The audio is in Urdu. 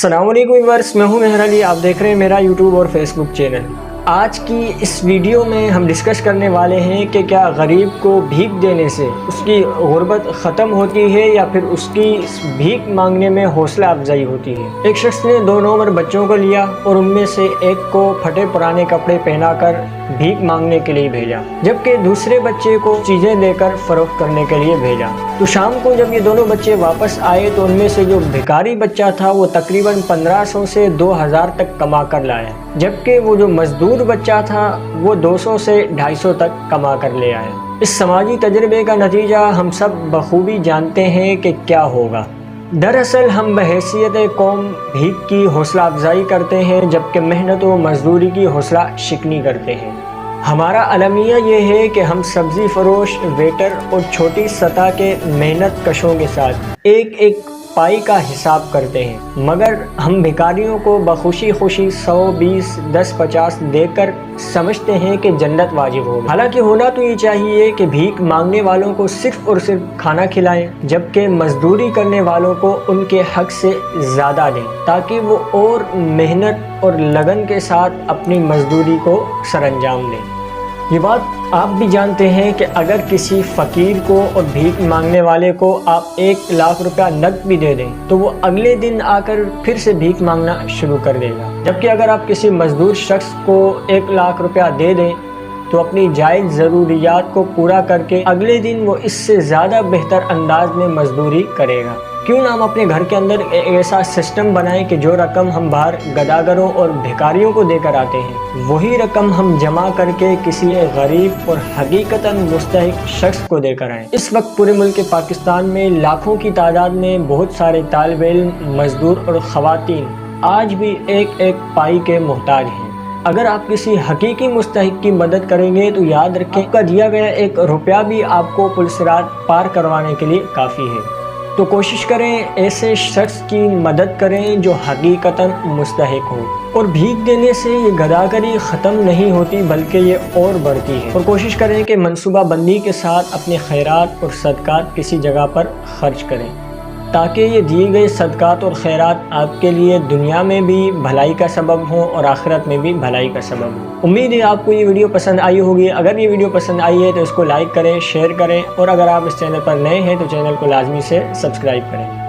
السلام علیکم ویورز، میں ہوں مہر علی۔ آپ دیکھ رہے ہیں میرا یوٹیوب اور فیس بک چینل۔ آج کی اس ویڈیو میں ہم ڈسکس کرنے والے ہیں کہ کیا غریب کو بھیک دینے سے اس کی غربت ختم ہوتی ہے یا پھر اس کی بھیک مانگنے میں حوصلہ افزائی ہوتی ہے۔ ایک شخص نے 2 نوعمر بچوں کو لیا اور ان میں سے ایک کو پھٹے پرانے کپڑے پہنا کر بھیک مانگنے کے لیے بھیجا، جبکہ دوسرے بچے کو چیزیں دے کر فروخت کرنے کے لیے بھیجا۔ تو شام کو جب یہ دونوں بچے واپس آئے تو ان میں سے جو بھکاری بچہ تھا وہ تقریباً 1500 سے 2000 تک کما کر لایا، جبکہ وہ جو مزدور بچہ تھا وہ 200 سے 250 تک کما کر لے آیا۔ اس سماجی تجربے کا نتیجہ ہم سب بخوبی جانتے ہیں کہ کیا ہوگا۔ دراصل ہم بحیثیت قوم بھیک کی حوصلہ افزائی کرتے ہیں، جبکہ محنت و مزدوری کی حوصلہ شکنی کرتے ہیں۔ ہمارا المیہ یہ ہے کہ ہم سبزی فروش، ویٹر اور چھوٹی سطح کے محنت کشوں کے ساتھ ایک ایک پائی کا حساب کرتے ہیں، مگر ہم بھکاریوں کو بخوشی خوشی 100، 20، 10، 50 دے کر سمجھتے ہیں کہ جنت واجب ہوگی۔ حالانکہ ہونا تو یہ چاہیے کہ بھیک مانگنے والوں کو صرف اور صرف کھانا کھلائیں، جبکہ مزدوری کرنے والوں کو ان کے حق سے زیادہ دیں، تاکہ وہ اور محنت اور لگن کے ساتھ اپنی مزدوری کو سر انجام دیں۔ یہ بات آپ بھی جانتے ہیں کہ اگر کسی فقیر کو اور بھیک مانگنے والے کو آپ 1 لاکھ روپیہ نقد بھی دے دیں تو وہ اگلے دن آ کر پھر سے بھیک مانگنا شروع کر دے گا، جبکہ اگر آپ کسی مزدور شخص کو 1 لاکھ روپیہ دے دیں تو اپنی جائز ضروریات کو پورا کر کے اگلے دن وہ اس سے زیادہ بہتر انداز میں مزدوری کرے گا۔ کیوں نہ ہم اپنے گھر کے اندر ایسا سسٹم بنائیں کہ جو رقم ہم باہر گداگروں اور بھکاریوں کو دے کر آتے ہیں وہی رقم ہم جمع کر کے کسی غریب اور حقیقتاً مستحق شخص کو دے کر آئیں۔ اس وقت پورے ملک پاکستان میں لاکھوں کی تعداد میں بہت سارے طالب علم، مزدور اور خواتین آج بھی ایک ایک پائی کے محتاج ہیں۔ اگر آپ کسی حقیقی مستحق کی مدد کریں گے تو یاد رکھیں آپ کا دیا گیا 1 روپیہ بھی آپ کو پل صراط پار کروانے کے لیے کافی ہے۔ تو کوشش کریں ایسے شخص کی مدد کریں جو حقیقتاً مستحق ہو، اور بھیک دینے سے یہ گداگری ختم نہیں ہوتی بلکہ یہ اور بڑھتی ہے۔ اور کوشش کریں کہ منصوبہ بندی کے ساتھ اپنے خیرات اور صدقات کسی جگہ پر خرچ کریں، تاکہ یہ دیے گئے صدقات اور خیرات آپ کے لیے دنیا میں بھی بھلائی کا سبب ہوں اور آخرت میں بھی بھلائی کا سبب ہوں۔ امید ہے آپ کو یہ ویڈیو پسند آئی ہوگی۔ اگر یہ ویڈیو پسند آئی ہے تو اس کو لائک کریں، شیئر کریں، اور اگر آپ اس چینل پر نئے ہیں تو چینل کو لازمی سے سبسکرائب کریں۔